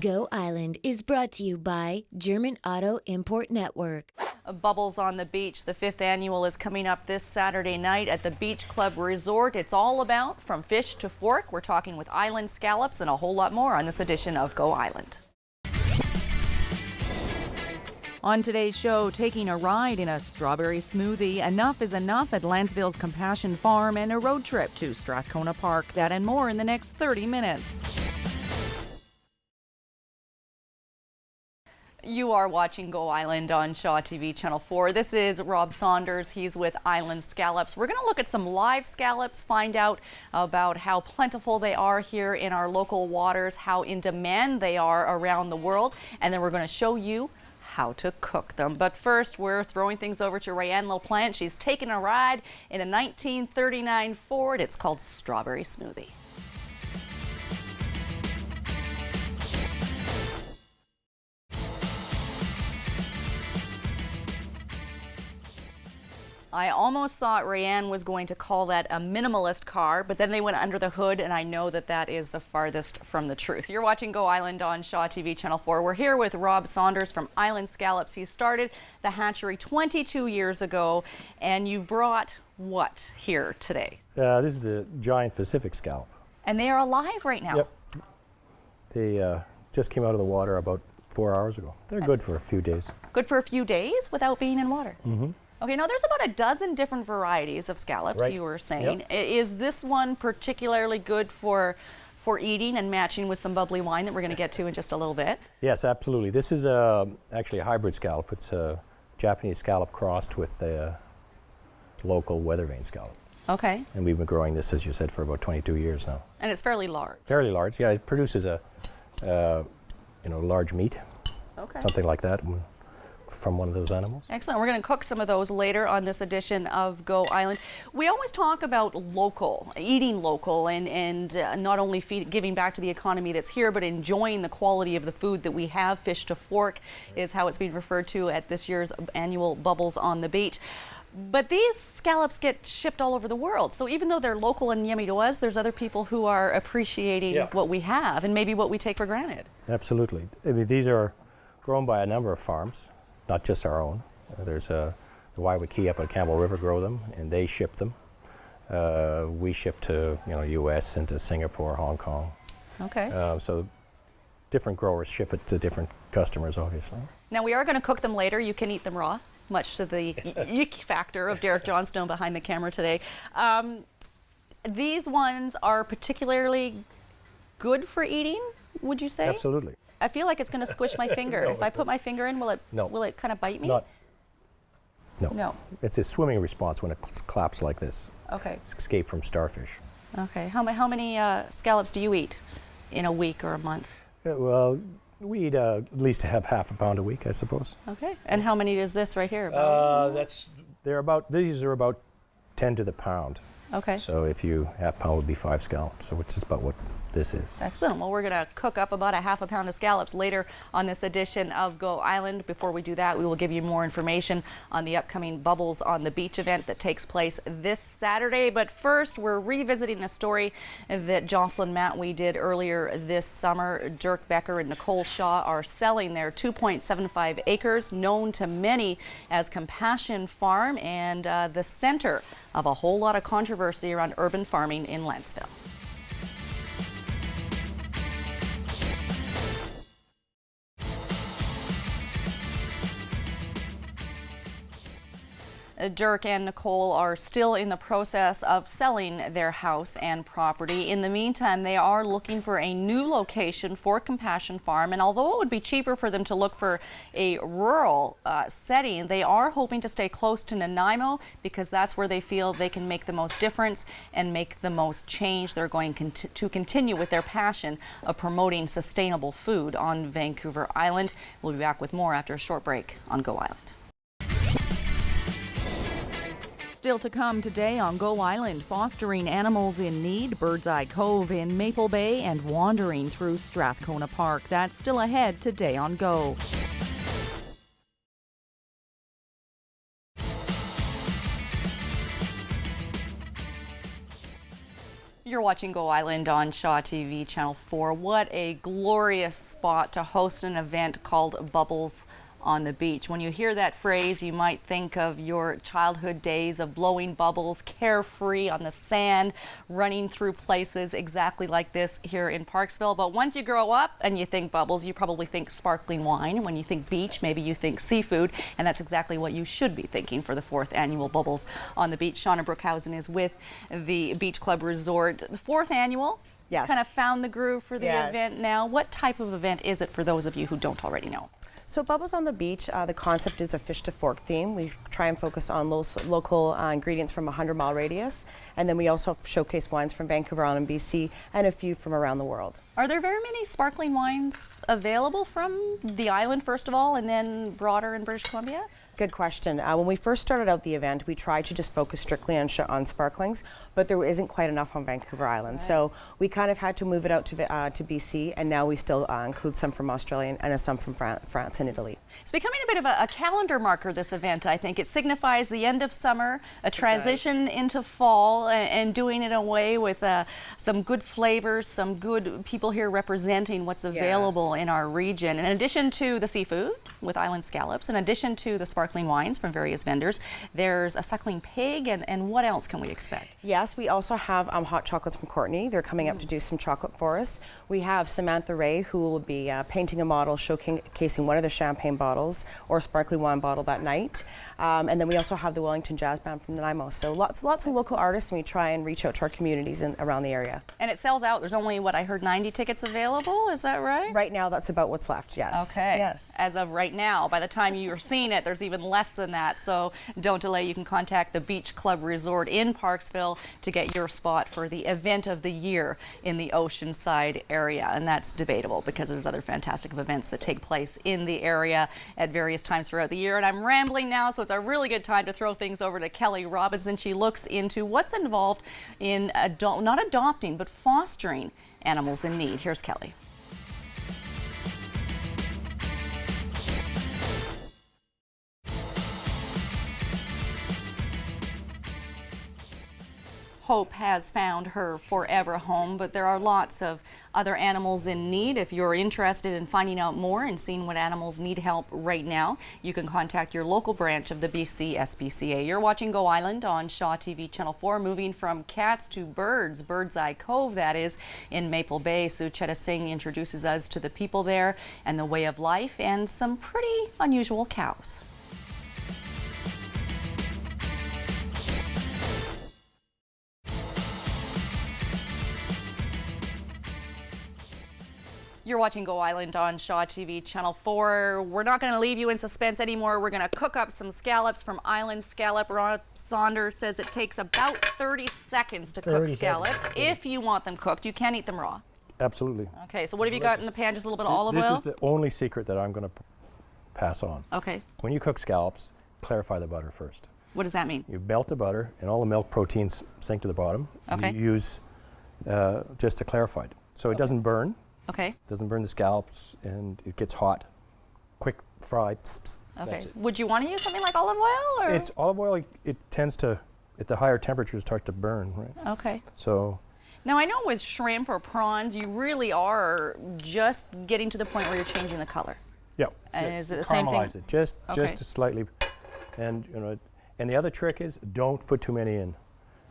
Go Island is brought to you by German Auto Import Network. Bubbles on the Beach, the 5th annual, is coming up this Saturday night at the Beach Club Resort. It's all about from fish to fork. We're talking with island scallops and a whole lot more on this edition of Go Island. On today's show, taking a ride in a strawberry smoothie, enough is enough at Lansville's Compassion Farm, and a road trip to Strathcona Park. That and more in the next 30 minutes. You are watching Go Island on Shaw TV Channel 4. This is Rob Saunders. He's with Island Scallops. We're going to look at some live scallops, find out about how plentiful they are here in our local waters, how in demand they are around the world, and then we're going to show you how to cook them. But first, we're throwing things over to Rayanne LaPlante. She's taking a ride in a 1939 Ford. It's called Strawberry Smoothie. I almost thought Rayanne was going to call that a minimalist car, but then they went under the hood, and I know that that is the farthest from the truth. You're watching Go Island on Shaw TV Channel 4. We're here with Rob Saunders from Island Scallops. He started the hatchery 22 years ago, and you've brought what here today? This is the giant Pacific scallop. And they are alive right now. Yep. They just came out of the water about 4 hours ago. They're good for a few days. Good for a few days without being in water? Mm-hmm. Okay, now there's about a dozen different varieties of scallops, right. You were saying. Yep. Is this one particularly good for eating and matching with some bubbly wine that we're going to get to in just a little bit? Yes, absolutely. This is actually a hybrid scallop. It's a Japanese scallop crossed with a local weather vane scallop. Okay. And we've been growing this, as you said, for about 22 years now. And it's fairly large. Fairly large, yeah. It produces a large meat, okay, something like that, from one of those animals. Excellent. We're going to cook some of those later on this edition of Go Island. We always talk about local, eating local, and not only giving back to the economy that's here, but enjoying the quality of the food that we have. Fish to fork is how it's being referred to at this year's annual Bubbles on the Beach. But these scallops get shipped all over the world. So even though they're local and yummy to us, there's other people who are appreciating what we have and maybe what we take for granted. Absolutely. I mean, these are grown by a number of farms. Not just our own. There's the Waiwaki up at Campbell River grow them, and they ship them. We ship to U.S. and to Singapore, Hong Kong. Okay. So different growers ship it to different customers, obviously. Now we are going to cook them later. You can eat them raw, much to the eek factor of Derek Johnstone behind the camera today. These ones are particularly good for eating, would you say? Absolutely. I feel like it's going to squish my finger. No, if I put my finger in, will it kind of bite me? No. It's a swimming response when it claps like this. Okay. It's escape from starfish. Okay. How many scallops do you eat in a week or a month? Well, we eat at least half a pound a week, I suppose. Okay. And how many is this right here? These are about 10 to the pound. Okay. So if you half pound would be 5 scallops, so which is about what this is. Excellent. Well, we're going to cook up about a half a pound of scallops later on this edition of Go Island. Before we do that, we will give you more information on the upcoming Bubbles on the Beach event that takes place this Saturday. But first, we're revisiting a story that Jocelyn Matwee did earlier this summer. Dirk Becker and Nicole Shaw are selling their 2.75 acres, known to many as Compassion Farm, and the center of a whole lot of controversy around urban farming in Lansville. Dirk and Nicole are still in the process of selling their house and property. In the meantime, they are looking for a new location for Compassion Farm, and although it would be cheaper for them to look for a rural setting, they are hoping to stay close to Nanaimo because that's where they feel they can make the most difference and make the most change. They're going to continue with their passion of promoting sustainable food on Vancouver Island. We'll be back with more after a short break on Go Island. Still to come today on Go Island, fostering animals in need, Bird's Eye Cove in Maple Bay, and wandering through Strathcona Park. That's still ahead today on Go. You're watching Go Island on Shaw TV Channel 4. What a glorious spot to host an event called Bubbles on the Beach. When you hear that phrase, you might think of your childhood days of blowing bubbles, carefree on the sand, running through places exactly like this here in Parksville. But once you grow up and you think bubbles, you probably think sparkling wine. When you think beach, maybe you think seafood, and that's exactly what you should be thinking for the 4th annual Bubbles on the Beach. Shawna Broekhuizen is with the Beach Club Resort. The 4th annual? Yes. Kind of found the groove for the Yes. event now. What type of event is it for those of you who don't already know? So Bubbles on the Beach, the concept is a fish to fork theme. We try and focus on local ingredients from a 100-mile radius, and then we also showcase wines from Vancouver Island, BC, and a few from around the world. Are there very many sparkling wines available from the island, first of all, and then broader in British Columbia? Good question. When we first started out the event, we tried to just focus strictly on sparklings, but there isn't quite enough on Vancouver Island. Right. So we kind of had to move it out to BC, and now we still include some from Australia and some from France and Italy. It's becoming a bit of a calendar marker, this event, I think. It signifies the end of summer, a transition into fall, and doing it away with some good flavors, some good people here representing what's available in our region. In addition to the seafood with island scallops, in addition to the sparkling wines from various vendors, there's a suckling pig, and what else can we expect? Yes, we also have hot chocolates from Courtney. They're coming up to do some chocolate for us. We have Samantha Ray, who will be painting a model showcasing one of the champagne bottles or sparkling wine bottle that night. And then we also have the Wellington Jazz Band from Nanaimo. So lots of local artists, and we try and reach out to our communities around the area. And it sells out. There's only, what I heard, 90 tickets available. Is that right? Right now, that's about what's left, yes. Okay. Yes. As of right now, by the time you're seeing it, there's even less than that. So don't delay. You can contact the Beach Club Resort in Parksville to get your spot for the event of the year in the Oceanside area. And that's debatable because there's other fantastic events that take place in the area at various times throughout the year. And I'm rambling now, so it's a really good time to throw things over to Kelly Robinson. She looks into what's involved in not adopting, but fostering animals in need. Here's Kelly. Hope has found her forever home, but there are lots of other animals in need. If you're interested in finding out more and seeing what animals need help right now, you can contact your local branch of the BC SPCA. You're watching Go Island on Shaw TV Channel 4, moving from cats to birds. Bird's Eye Cove, that is, in Maple Bay. Sucheta Singh introduces us to the people there and the way of life and some pretty unusual cows. You're watching Go Island on Shaw TV Channel 4. We're not going to leave you in suspense anymore. We're going to cook up some scallops from Island Scallop. Ron Saunders says it takes about 30 seconds to cook scallops. If you want them cooked, you can eat them raw. Absolutely. Okay, so what have you got in the pan? Just a little bit of olive oil? This is the only secret that I'm going to pass on. Okay. When you cook scallops, clarify the butter first. What does that mean? You melt the butter, and all the milk proteins sink to the bottom. Okay. You use just to clarify it. So it doesn't burn. Okay. Doesn't burn the scallops, and it gets hot. Quick fry. Pss, pss, Okay. that's it. Would you want to use something like olive oil? Or? It's olive oil. It tends to, at the higher temperatures, start to burn, right? Okay. So. Now, I know with shrimp or prawns, you really are just getting to the point where you're changing the color. Yeah. And is it the same thing? Caramelize it just slightly, and and the other trick is don't put too many in,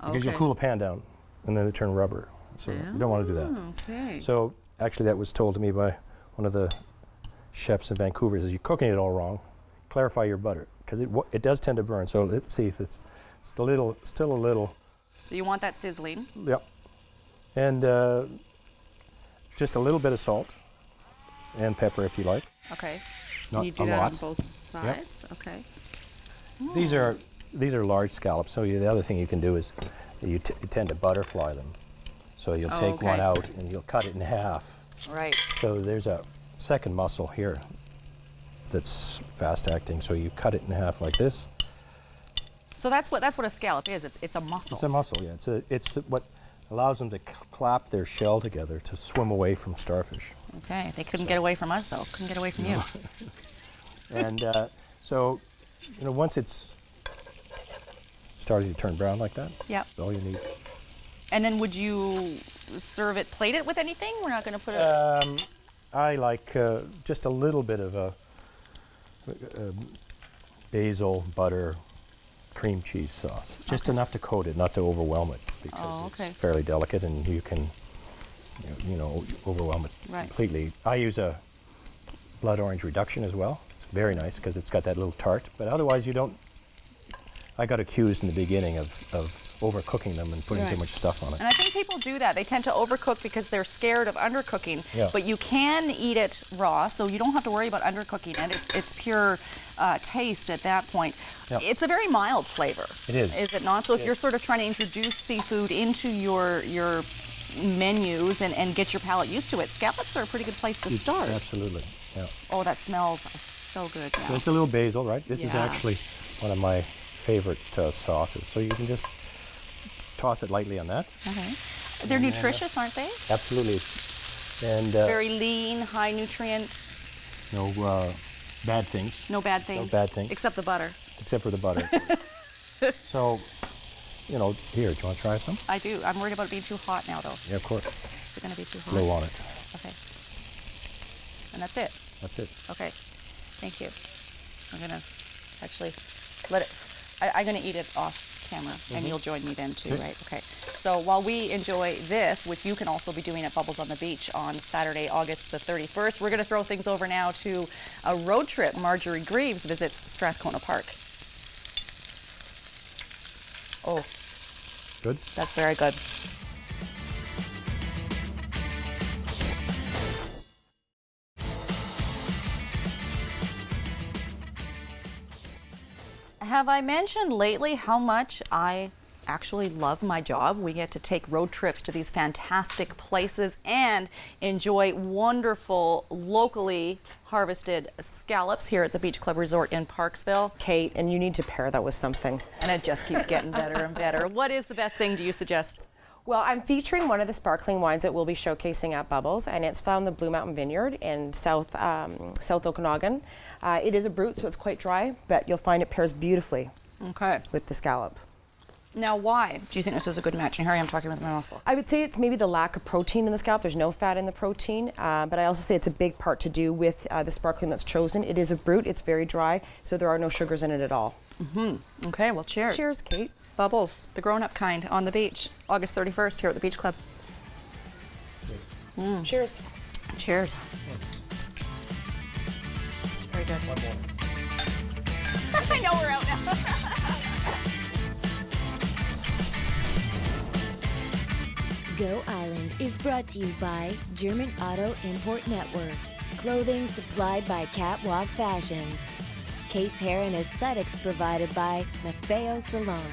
because you'll cool the pan down, and then they turn rubber. So you don't want to do that. Okay. So actually, that was told to me by one of the chefs in Vancouver. Is you're cooking it all wrong. Clarify your butter, because it does tend to burn. So let's see if it's still a little. So you want that sizzling. Yep. And just a little bit of salt and pepper if you like. Okay. Not you do a that lot. on both sides. Yep. Okay. These are large scallops. So the other thing you can do is you tend to butterfly them. So you'll take one out and you'll cut it in half. Right. So there's a second muscle here that's fast acting. So you cut it in half like this. So that's what a scallop is. It's a muscle. It's a muscle. Yeah. It's what allows them to clap their shell together to swim away from starfish. Okay. They couldn't get away from us though. Couldn't get away from you. And so, once it's starting to turn brown like that, yep. that's all you need. And then would you serve it, plate it with anything? We're not going to put it... I like just a little bit of a basil, butter, cream cheese sauce. Just enough to coat it, not to overwhelm it, because it's fairly delicate and you can, overwhelm it completely. I use a blood orange reduction as well. It's very nice because it's got that little tart, but otherwise you don't... I got accused in the beginning of overcooking them and putting too much stuff on it. And I think people do that. They tend to overcook because they're scared of undercooking. Yeah. But you can eat it raw, so you don't have to worry about undercooking it. It's pure taste at that point. Yep. It's a very mild flavor. It is. Is it not? So if you're sort of trying to introduce seafood into your menus and get your palate used to it, scallops are a pretty good place to start. Absolutely. Yeah. Oh, that smells so good now. So it's a little basil, right? This is actually one of my favorite sauces. So you can just toss it lightly on that. Okay. They're nutritious, aren't they? Absolutely. And Very lean, high nutrient. no bad things. No bad things. No bad things. Except the butter. Except for the butter. So, here, do you want to try some? I do. I'm worried about it being too hot now, though. Yeah, of course. Is it going to be too hot? Low on it. Okay. And that's it. That's it. Okay. Thank you. I'm going to actually let it... I'm going to eat it off camera, and you'll join me then too, right? Okay. So while we enjoy this, which you can also be doing at Bubbles on the Beach on Saturday, August the 31st, we're going to throw things over now to a road trip. Marjorie Greaves visits Strathcona Park. Oh, Good? that's very good. Have I mentioned lately how much I actually love my job? We get to take road trips to these fantastic places and enjoy wonderful locally harvested scallops here at the Beach Club Resort in Parksville. Kait, and you need to pair that with something. And it just keeps getting better and better. What is the best thing do you suggest? Well, I'm featuring one of the sparkling wines that we'll be showcasing at Bubbles, and it's found in the Blue Mountain Vineyard in South Okanagan. It is a brut, so it's quite dry, but you'll find it pairs beautifully with the scallop. Now, why do you think this is a good match? And Harry, I'm talking with my mouth full. I would say it's maybe the lack of protein in the scallop. There's no fat in the protein, but I also say it's a big part to do with the sparkling that's chosen. It is a brut, it's very dry, so there are no sugars in it at all. Okay, well, cheers. Cheers, Kait. Bubbles, the grown-up kind, on the beach, August 31st here at the Beach Club. Cheers. Cheers. Very good. One more. I know we're out now. Go Island is brought to you by German Auto Import Network. Clothing supplied by Catwalk Fashions. Kate's Hair and Aesthetics provided by Matteo Salon.